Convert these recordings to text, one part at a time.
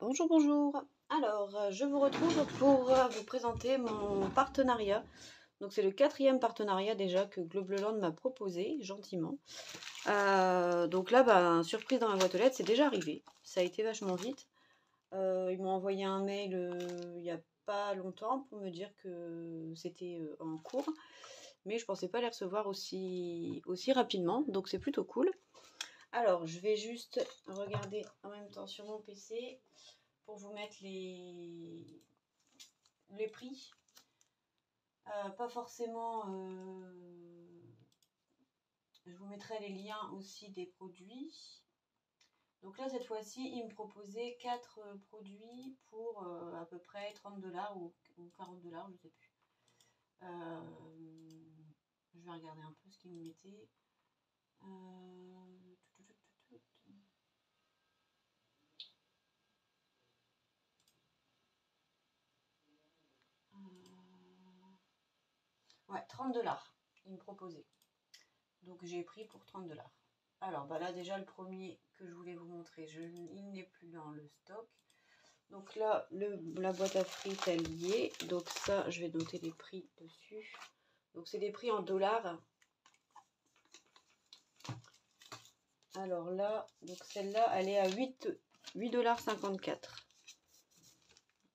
Bonjour, bonjour. Alors, je vous retrouve pour vous présenter mon partenariat. Donc, c'est le 4e partenariat déjà que Globleland m'a proposé, gentiment. Donc là, surprise dans ma boîte aux lettres, c'est déjà arrivé. Ça a été vachement vite. Ils m'ont envoyé un mail il n'y a pas longtemps pour me dire que c'était en cours. Mais je ne pensais pas les recevoir aussi rapidement. Donc, c'est plutôt cool. Alors, je vais juste regarder en même temps sur mon PC pour vous mettre les prix. Pas forcément... je vous mettrai les liens aussi des produits. Donc là, cette fois-ci, ils me proposaient 4 produits pour à peu près 30$ ou 40$, je sais plus. Je vais regarder un peu ce qu'ils me mettaient. Ouais, 30$, ils me proposaient. Donc j'ai pris pour 30$. Alors là déjà le premier que je voulais vous montrer, il n'est plus dans le stock. Donc là la boîte à frites elle y est. Donc ça je vais noter les prix dessus. Donc c'est des prix en dollars. Alors là, donc celle-là elle est à 8,54$.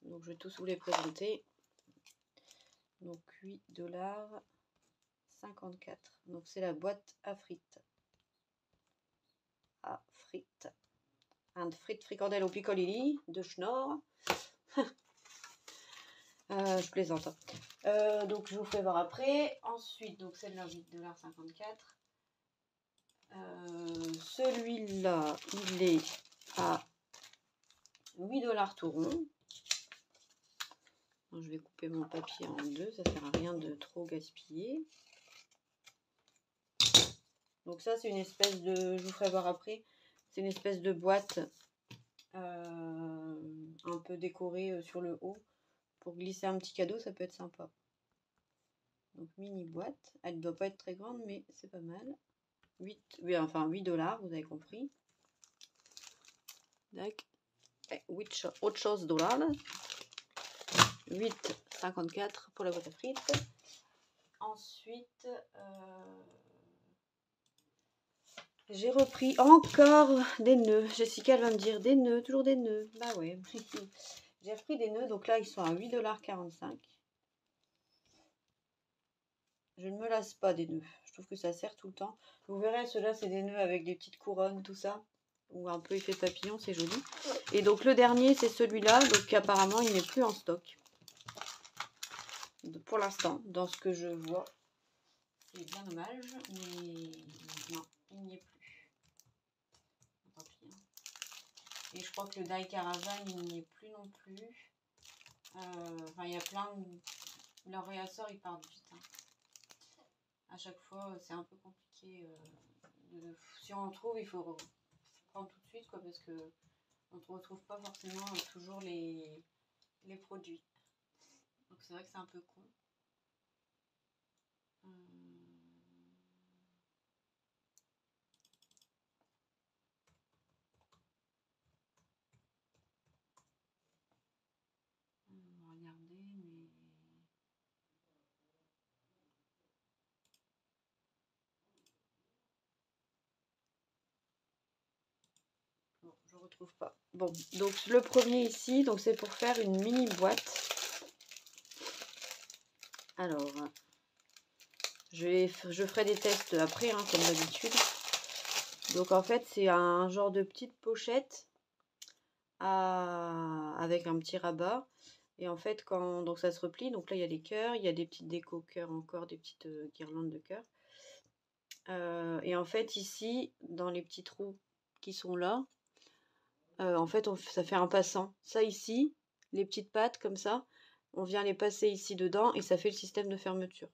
Donc je vais tous vous les présenter. Donc 8,54$. Donc c'est la boîte à frites. Un frites fricandelles au picolini de Schnorr. Je plaisante. Donc je vous fais voir après. Ensuite, donc celle-là 8,54$. Celui-là, il est à 8$ tout rond. Donc, je vais couper mon papier en deux, ça sert à rien de trop gaspiller. Donc ça c'est une espèce de, je vous ferai voir après, c'est une espèce de boîte un peu décorée sur le haut. Pour glisser un petit cadeau, ça peut être sympa. Donc mini boîte, elle ne doit pas être très grande mais c'est pas mal. 8$, vous avez compris. Tac. Autre chose dollars. 8,54$ pour la boîte à frites. Ensuite, j'ai repris encore des nœuds. Jessica elle va me dire des nœuds, toujours des nœuds. Bah ouais. J'ai repris des nœuds, donc là ils sont à 8,45$. Je ne me lasse pas des nœuds. Je trouve que ça sert tout le temps. Vous verrez, ceux-là c'est des nœuds avec des petites couronnes, tout ça. Ou un peu effet papillon, c'est joli. Et donc le dernier c'est celui-là, donc apparemment il n'est plus en stock. Pour l'instant, dans ce que je vois. C'est bien dommage, mais non, il n'y est plus. Tant pis. Hein. Et je crois que le die caravane, il n'y est plus non plus. Enfin, il y a plein de... Leur réassort, ils partent vite. Hein. À chaque fois, c'est un peu compliqué. Si on en trouve, il faut prendre tout de suite, quoi, parce que on ne retrouve pas forcément toujours les produits. Donc c'est vrai que c'est un peu con. On va regarder, mais... Bon, je retrouve pas. Bon, donc le premier ici, donc c'est pour faire une mini boîte. Alors, je ferai des tests après, hein, comme d'habitude. Donc en fait, c'est un genre de petite pochette avec un petit rabat. Et en fait, donc ça se replie. Donc là, il y a des cœurs, il y a des petites déco cœurs encore, des petites guirlandes de cœurs. Et en fait, ici, dans les petits trous qui sont là, en fait, ça fait un passant. Ça ici, les petites pattes comme ça, on vient les passer ici dedans et ça fait le système de fermeture.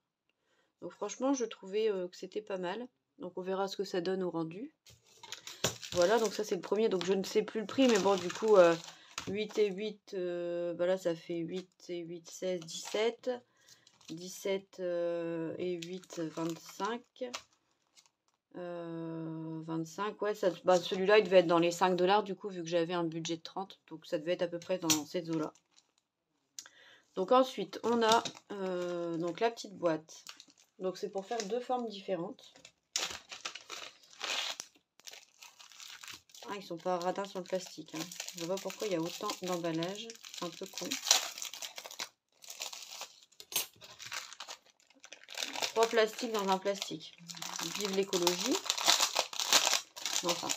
Donc franchement, je trouvais que c'était pas mal. Donc on verra ce que ça donne au rendu. Voilà, donc ça c'est le premier. Donc je ne sais plus le prix, mais bon, du coup, 8 et 8, là ça fait 8 et 8, 16, 17. 17 et 8, 25. 25, ouais, ça, bah, celui-là, il devait être dans les 5 $ du coup, vu que j'avais un budget de 30. Donc, ça devait être à peu près dans cette eaux-là. Donc, ensuite, on a donc la petite boîte. Donc, c'est pour faire deux formes différentes. Ah, ils sont pas radins sur le plastique. Hein. Je ne vois pas pourquoi il y a autant d'emballage. C'est un peu con. 3 plastiques dans un plastique. Vive l'écologie. Enfin.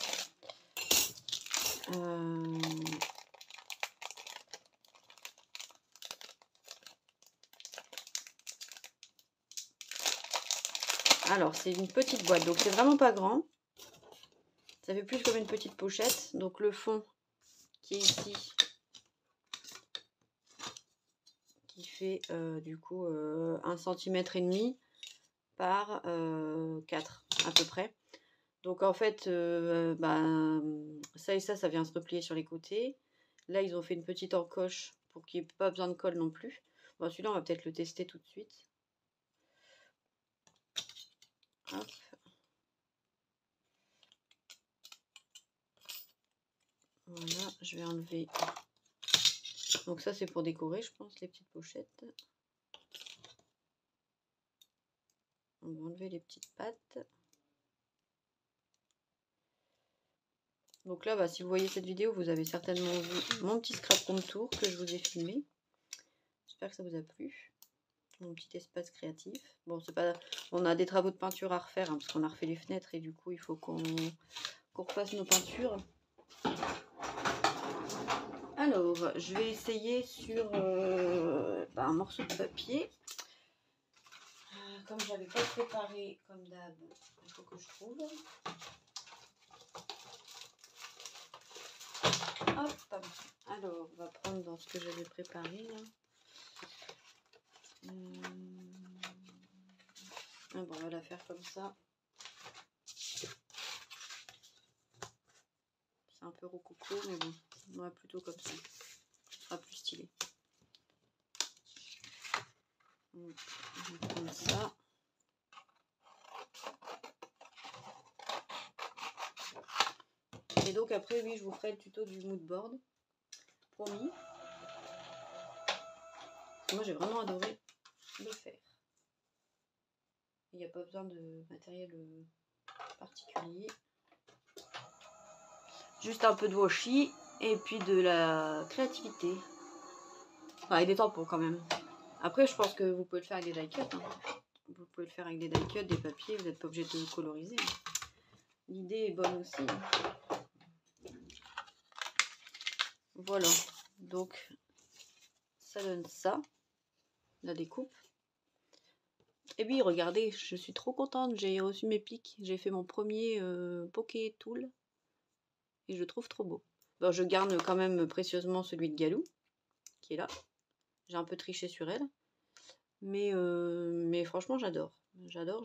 Alors, c'est une petite boîte. Donc, c'est vraiment pas grand. Ça fait plus comme une petite pochette. Donc, le fond qui est ici, qui fait du coup 1,5 cm par 4 à peu près. Donc en fait, ça et ça vient se replier sur les côtés. Là, ils ont fait une petite encoche pour qu'il n'y ait pas besoin de colle non plus. Bon, celui-là, on va peut-être le tester tout de suite. Hop. Voilà, je vais enlever. Donc ça, c'est pour décorer, je pense, les petites pochettes. On va enlever les petites pattes. Donc là, bah, si vous voyez cette vidéo, vous avez certainement vu mon petit scrap contour que je vous ai filmé. J'espère que ça vous a plu. Mon petit espace créatif. Bon, c'est pas. On a des travaux de peinture à refaire, hein, parce qu'on a refait les fenêtres et du coup, il faut qu'on refasse nos peintures. Alors, je vais essayer sur un morceau de papier. Comme j'avais pas préparé, comme d'hab, il faut que je trouve. Hop. Alors, on va prendre dans ce que j'avais préparé là. Ah bon, on va la faire comme ça. C'est un peu rococo, mais bon, on va plutôt comme ça. Ce sera plus stylé. Donc, je vais prendre ça. Et donc après, oui, je vous ferai le tuto du mood board. Promis. Moi, j'ai vraiment adoré le faire. Il n'y a pas besoin de matériel particulier. Juste un peu de washi et puis de la créativité. Enfin, et des tampons quand même. Après, je pense que vous pouvez le faire avec des die cuts. Hein. Vous pouvez le faire avec des die cuts, des papiers. Vous n'êtes pas obligé de coloriser. L'idée est bonne aussi. Voilà. Donc, ça donne ça. La découpe. Et oui, regardez, je suis trop contente. J'ai reçu mes pics. J'ai fait mon premier Poké Tool. Et je le trouve trop beau. Bon, je garde quand même précieusement celui de Galou, qui est là. J'ai un peu triché sur elle. Mais franchement, j'adore. J'adore.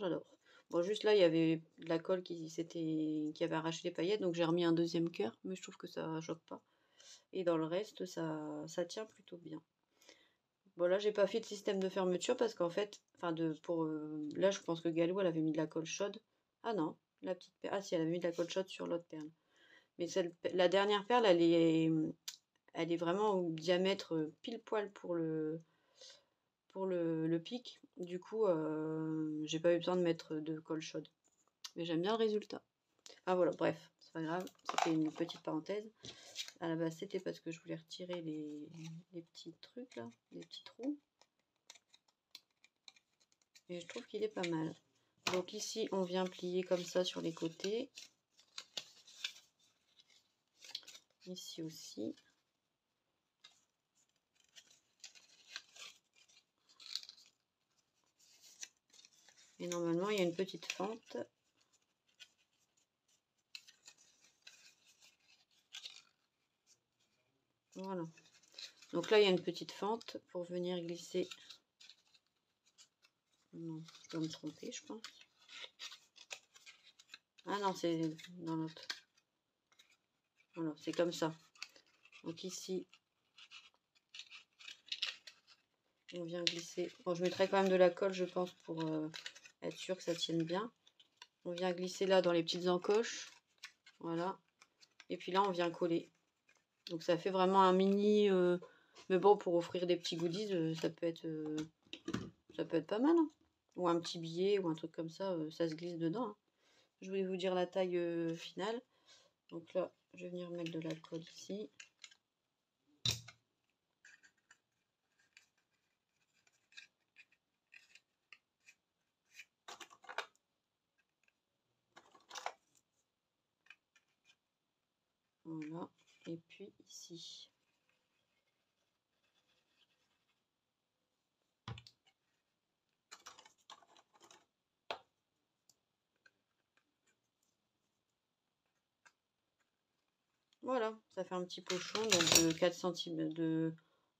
Bon, juste là, il y avait de la colle qui avait arraché les paillettes. Donc, j'ai remis un deuxième cœur. Mais je trouve que ça choque pas. Et dans le reste, ça tient plutôt bien. Bon, là, j'ai pas fait de système de fermeture parce qu'en fait, là, je pense que Galou, elle avait mis de la colle chaude. Ah non, la petite perle. Ah si, elle avait mis de la colle chaude sur l'autre perle. Mais la dernière perle, elle est vraiment au diamètre pile poil pour le pic. Du coup, j'ai pas eu besoin de mettre de colle chaude. Mais j'aime bien le résultat. Ah voilà, bref, c'est pas grave. C'était une petite parenthèse. À la base, c'était parce que je voulais retirer les petits trucs là, les petits trous. Et je trouve qu'il est pas mal. Donc ici, on vient plier comme ça sur les côtés. Ici aussi. Et normalement, il y a une petite fente. Voilà. Donc là, il y a une petite fente pour venir glisser. Non, je dois me tromper, je pense. Ah non, c'est dans l'autre. Voilà, c'est comme ça. Donc ici, on vient glisser. Bon, je mettrai quand même de la colle, je pense, pour être sûr que ça tienne bien. On vient glisser là dans les petites encoches. Voilà. Et puis là, on vient coller. Donc ça fait vraiment un mini... mais bon, pour offrir des petits goodies, ça peut être pas mal. Hein. Ou un petit billet ou un truc comme ça, ça se glisse dedans. Hein. Je voulais vous dire la taille finale. Donc là, je vais venir mettre de l'alcool ici. Voilà. Et puis ici. Voilà, ça fait un petit pochon, donc de 4 cm de...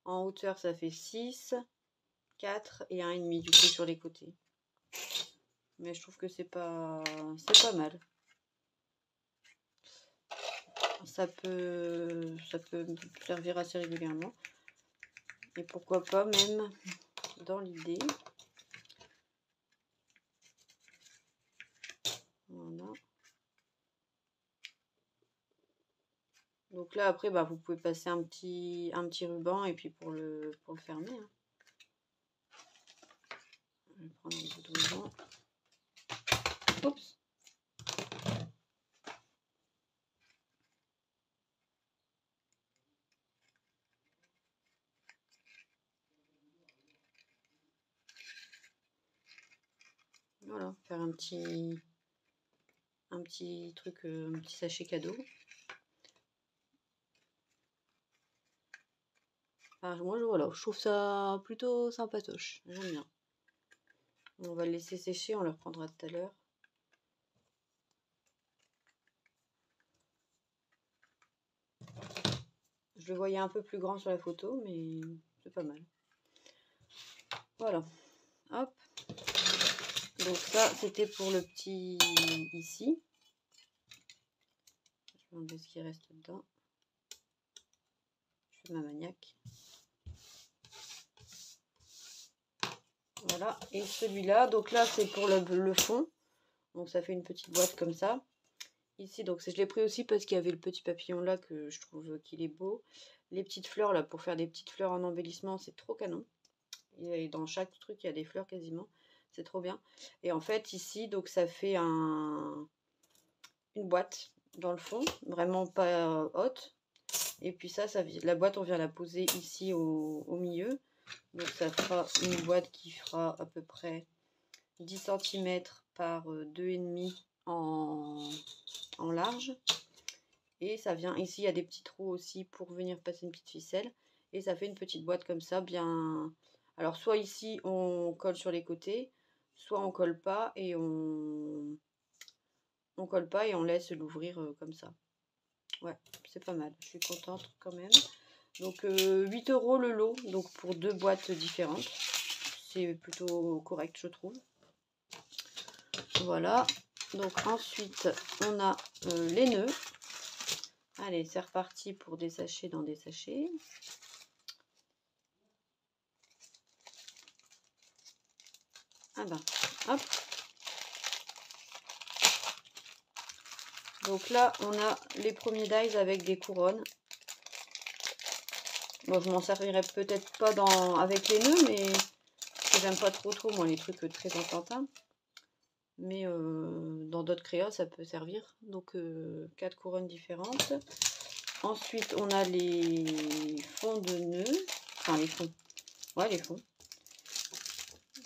En hauteur, ça fait 6, 4 et 1,5 du coup sur les côtés. Mais je trouve que c'est pas mal. Ça peut servir assez régulièrement. Et pourquoi pas même dans l'idée. Voilà. Donc là après bah, vous pouvez passer un petit ruban et puis pour le fermer. Hein. Je vais prendre un bout de ruban. Oups. Voilà, faire un petit truc, un petit sachet cadeau. Enfin, moi voilà, je trouve ça plutôt sympatoche, j'aime bien. On va le laisser sécher, on le reprendra tout à l'heure. Je le voyais un peu plus grand sur la photo, mais c'est pas mal. Voilà, hop. Donc ça, c'était pour le petit ici. Je vais enlever ce qui reste dedans. Je fais ma maniaque. Voilà, et celui-là, donc là c'est pour le fond. Donc ça fait une petite boîte comme ça. Ici, donc je l'ai pris aussi parce qu'il y avait le petit papillon là que je trouve qu'il est beau. Les petites fleurs là pour faire des petites fleurs en embellissement, c'est trop canon. Et dans chaque truc, il y a des fleurs quasiment. C'est trop bien. Et en fait, ici, donc ça fait une boîte dans le fond, vraiment pas haute. Et puis ça la boîte, on vient la poser ici au milieu. Donc ça fera une boîte qui fera à peu près 10 cm par 2,5 en large. Et ça vient ici, il y a des petits trous aussi pour venir passer une petite ficelle. Et ça fait une petite boîte comme ça, bien... Alors soit ici on colle sur les côtés, soit on colle pas et on colle pas et on laisse l'ouvrir comme ça. Ouais, c'est pas mal, je suis contente quand même. Donc 8 € le lot, donc pour 2 boîtes différentes. C'est plutôt correct je trouve. Voilà, donc ensuite on a les nœuds. Allez, c'est reparti pour des sachets dans des sachets. Ah ben, hop. Donc là, on a les premiers dies avec des couronnes. Bon, je m'en servirai peut-être pas avec les nœuds, mais j'aime pas trop, moi, les trucs très enfantins. Mais dans d'autres créas, ça peut servir. Donc, 4 couronnes différentes. Ensuite, on a les fonds de nœuds. Enfin, les fonds. Ouais, les fonds.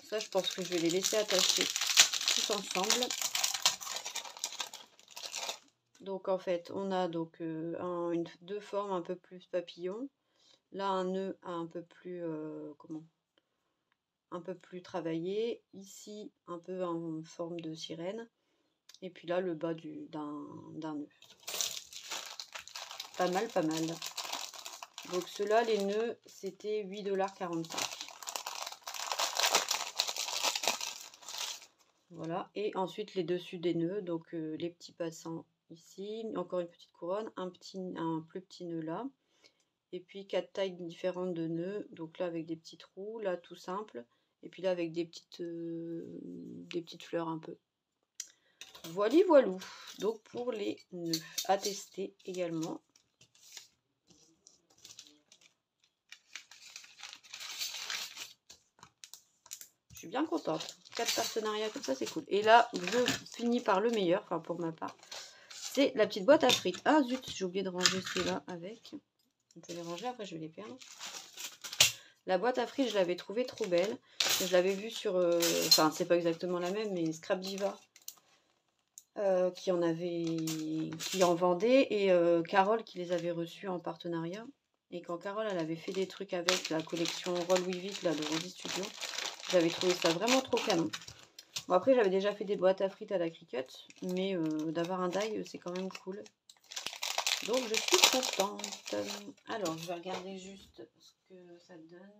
Ça, je pense que je vais les laisser attacher tous ensemble. Donc en fait, on a donc deux formes un peu plus papillon. Là, un nœud un peu plus un peu plus travaillé. Ici, un peu en forme de sirène. Et puis là, le bas d'un nœud. Pas mal, pas mal. Donc ceux-là, les nœuds, c'était 8,45 $. Voilà. Et ensuite, les dessus des nœuds, donc les petits passants ici. Encore une petite couronne, un plus petit nœud là. Et puis 4 tailles différentes de nœuds, donc là avec des petits trous, là tout simple, et puis là avec des petites fleurs un peu. Voili voilou. Donc pour les nœuds à tester également. Je suis bien contente. 4 partenariats comme ça, c'est cool. Et là, je finis par le meilleur, enfin pour ma part. C'est la petite boîte à frites. Ah zut, j'ai oublié de ranger ceux-là avec. Je vais les ranger, après je vais les perdre. La boîte à frites, je l'avais trouvée trop belle. Je l'avais vue sur... Enfin, c'est pas exactement la même, mais Scrap Diva. Qui en vendait. Et Carole qui les avait reçus en partenariat. Et quand Carole, elle avait fait des trucs avec la collection Roll With It, là, de Rosy Studio. J'avais trouvé ça vraiment trop canon. Bon, après, j'avais déjà fait des boîtes à frites à la Cricut. Mais d'avoir un die, c'est quand même cool. Donc, je suis contente. Alors, je vais regarder juste ce que ça donne.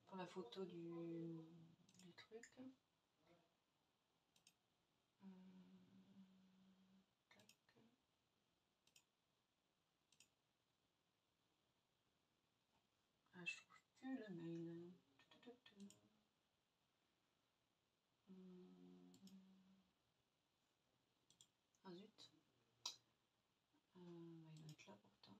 Pour la photo du truc. Ah, je trouve plus le mail. Ah zut. Il doit être là pourtant.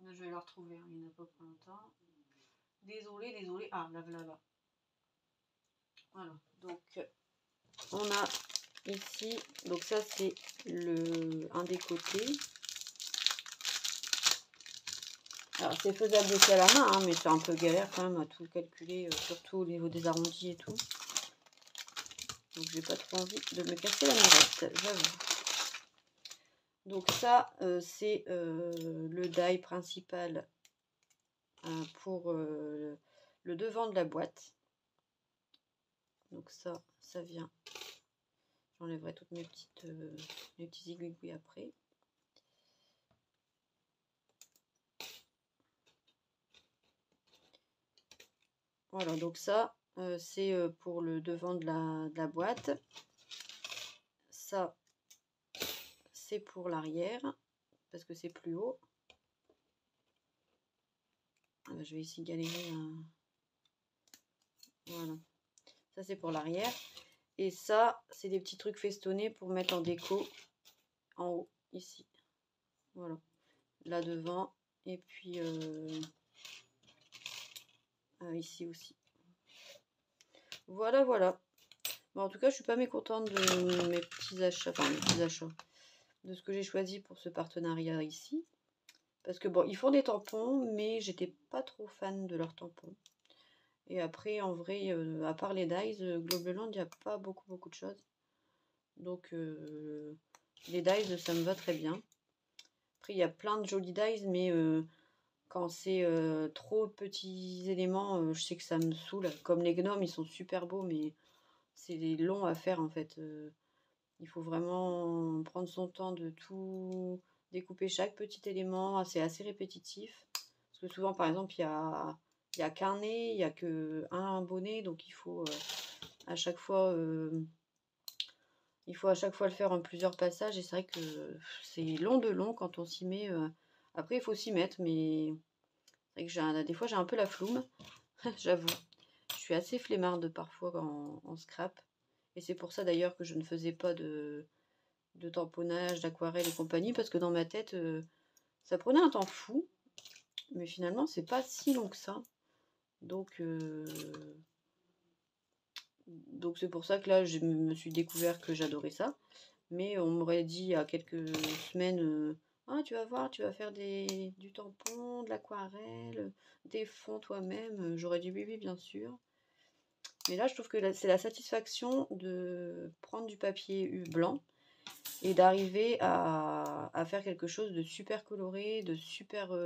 Là, je vais le retrouver, il n'y en a pas pour longtemps. Désolée, désolée. Ah, là, là, là. Voilà, donc on a ici, donc ça c'est un des côtés. Alors c'est faisable aussi à la main, hein, mais c'est un peu galère quand même à tout calculer, surtout au niveau des arrondis et tout. Donc j'ai pas trop envie de me casser la mirette, j'avoue. Donc ça c'est le die principal pour le devant de la boîte. Donc ça vient. J'enlèverai toutes mes petits aiguilles après. Voilà, donc ça, c'est pour le devant de la boîte. Ça, c'est pour l'arrière, parce que c'est plus haut. Je vais ici galérer. Voilà. Ça, c'est pour l'arrière. Et ça, c'est des petits trucs festonnés pour mettre en déco en haut, ici. Voilà. Là devant. Et puis ici aussi. Voilà, voilà. Bon, en tout cas, je suis pas mécontente de mes petits achats. Enfin, mes petits achats. De ce que j'ai choisi pour ce partenariat ici. Parce que bon, ils font des tampons, mais j'étais pas trop fan de leurs tampons. Et après, en vrai, à part les dies, Globeland, il n'y a pas beaucoup de choses. Donc, les dies, ça me va très bien. Après, il y a plein de jolis dies, mais quand c'est trop petits éléments, je sais que ça me saoule. Comme les gnomes, ils sont super beaux, mais c'est long à faire en fait. Il faut vraiment prendre son temps de tout découper chaque petit élément. C'est assez répétitif. Parce que souvent, par exemple, il y a qu'un nez, il n'y a qu'un bonnet. Donc, il faut à chaque fois... il faut à chaque fois le faire en plusieurs passages. Et c'est vrai que c'est long de long quand on s'y met. Après, il faut s'y mettre. Mais c'est vrai que des fois, j'ai un peu la floume. J'avoue. Je suis assez flemmarde parfois en scrap. Et c'est pour ça d'ailleurs que je ne faisais pas de tamponnage, d'aquarelle et compagnie, parce que dans ma tête, ça prenait un temps fou, mais finalement, c'est pas si long que ça. Donc c'est pour ça que là, je me suis découvert que j'adorais ça. Mais on m'aurait dit il y a quelques semaines, ah, tu vas voir, tu vas faire du tampon, de l'aquarelle, des fonds toi-même. J'aurais dit oui, oui, bien sûr. Mais là, je trouve que c'est la satisfaction de prendre du papier blanc et d'arriver à faire quelque chose de super coloré, de super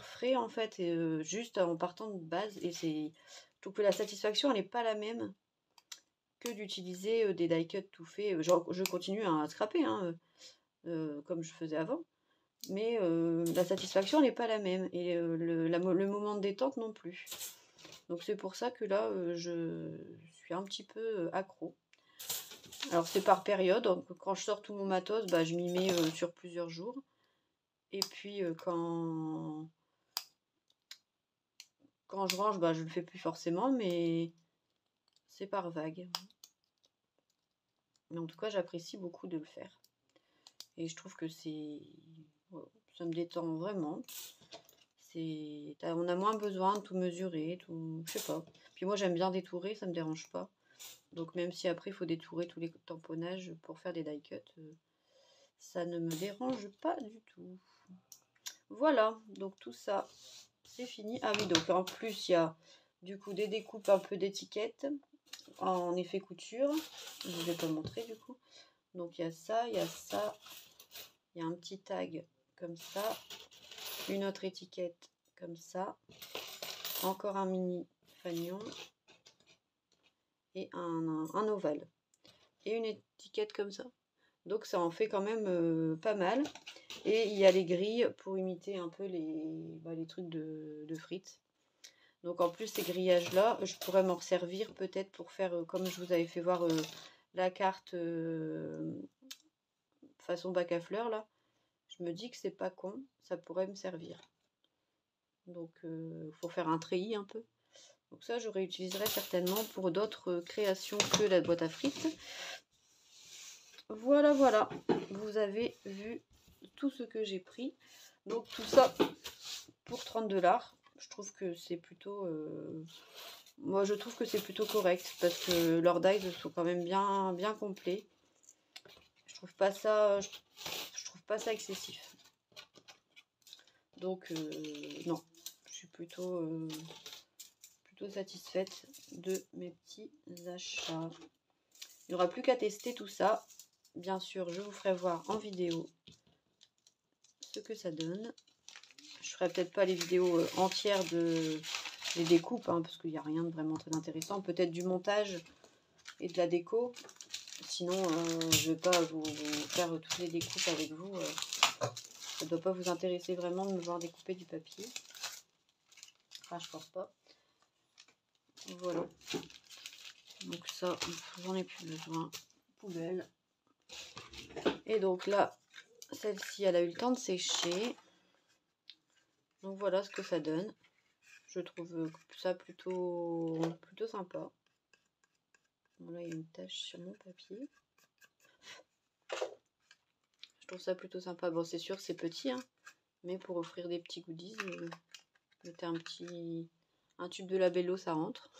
frais en fait, et juste en partant de base. Et je trouve que la satisfaction, elle n'est pas la même que d'utiliser des die cuts tout faits. Je continue à scraper, hein, comme je faisais avant. Mais la satisfaction n'est pas la même. Et le moment de détente non plus. Donc c'est pour ça que là, je suis un petit peu accro. Alors c'est par période. Donc, quand je sors tout mon matos, bah, je m'y mets sur plusieurs jours. Et puis quand je range, bah, je ne le fais plus forcément, mais c'est par vague. Mais en tout cas, j'apprécie beaucoup de le faire. Et je trouve que ça me détend vraiment. On a moins besoin de tout mesurer, tout, je sais pas. Puis moi, j'aime bien détourer, ça me dérange pas. Donc même si après, il faut détourer tous les tamponnages pour faire des die cuts, ça ne me dérange pas du tout. Voilà, donc tout ça, c'est fini. Ah oui, donc en plus, il y a du coup des découpes un peu d'étiquettes en effet couture. Je ne vais pas montrer du coup. Donc il y a ça, il y a ça. Il y a un petit tag comme ça. Une autre étiquette comme ça. Encore un mini fanion. Et un ovale. Et une étiquette comme ça. Donc ça en fait quand même pas mal. Et il y a les grilles pour imiter un peu les trucs de frites. Donc en plus ces grillages là, je pourrais m'en servir peut-être pour faire comme je vous avais fait voir la carte façon bac à fleurs là. Je me dis que c'est pas con, ça pourrait me servir. Donc pour faire un treillis un peu. Donc ça je réutiliserai certainement pour d'autres créations que la boîte à frites. Voilà, voilà, vous avez vu tout ce que j'ai pris. Donc tout ça pour 30 $. Je trouve que c'est plutôt... moi je trouve que c'est plutôt correct parce que leurs dies sont quand même bien complets. Je trouve pas ça excessif. Donc non, je suis plutôt satisfaite de mes petits achats. Il n'y aura plus qu'à tester tout ça. Bien sûr, je vous ferai voir en vidéo ce que ça donne. Je ferai peut-être pas les vidéos entières des découpes, hein, parce qu'il n'y a rien de vraiment très intéressant. Peut-être du montage et de la déco. Sinon, je ne vais pas vous faire toutes les découpes avec vous. Ça ne doit pas vous intéresser vraiment de me voir découper du papier. Enfin, je pense pas. Voilà. Donc ça, j'en ai plus besoin. Poubelle. Et donc là, celle-ci, elle a eu le temps de sécher. Donc voilà ce que ça donne. Je trouve ça plutôt sympa. Bon, là, il y a une tache sur mon papier. Je trouve ça plutôt sympa. Bon, c'est sûr, c'est petit, hein, mais pour offrir des petits goodies, mettez un tube de Labello, ça rentre.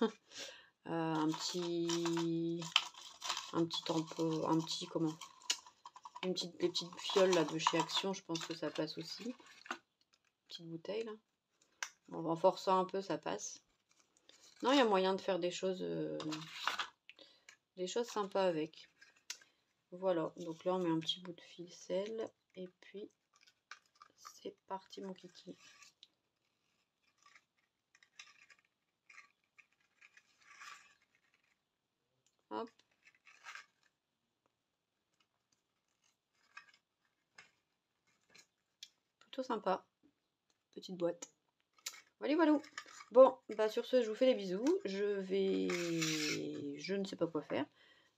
Des petites fioles là de chez Action, je pense que ça passe aussi. Petite bouteille là. Bon, en forçant un peu, ça passe. Non, il y a moyen de faire des choses sympas avec. Voilà, donc là on met un petit bout de ficelle et puis c'est parti mon kiki. Hop. Plutôt sympa. Petite boîte. Voilà, voilà. Bon, bah sur ce, je vous fais des bisous. Je ne sais pas quoi faire,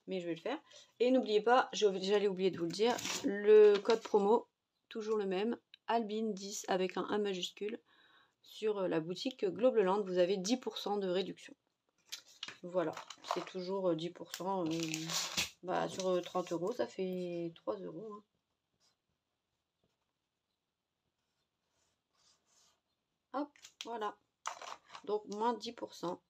mais je vais le faire. Et n'oubliez pas, j'allais oublier de vous le dire, le code promo, toujours le même, Albine10 avec un A majuscule. Sur la boutique Globleland, vous avez 10% de réduction. Voilà, c'est toujours 10%. Sur 30 €, ça fait 3 €. Hein. Hop, voilà. Donc, moins 10%.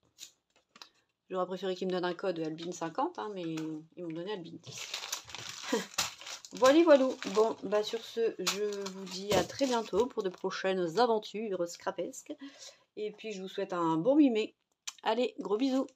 J'aurais préféré qu'ils me donnent un code Albine50, hein, mais ils m'ont donné Albine10. Voilà, voilà. Bon, bah sur ce, je vous dis à très bientôt pour de prochaines aventures scrapesques. Et puis, je vous souhaite un bon 8 mai. Allez, gros bisous.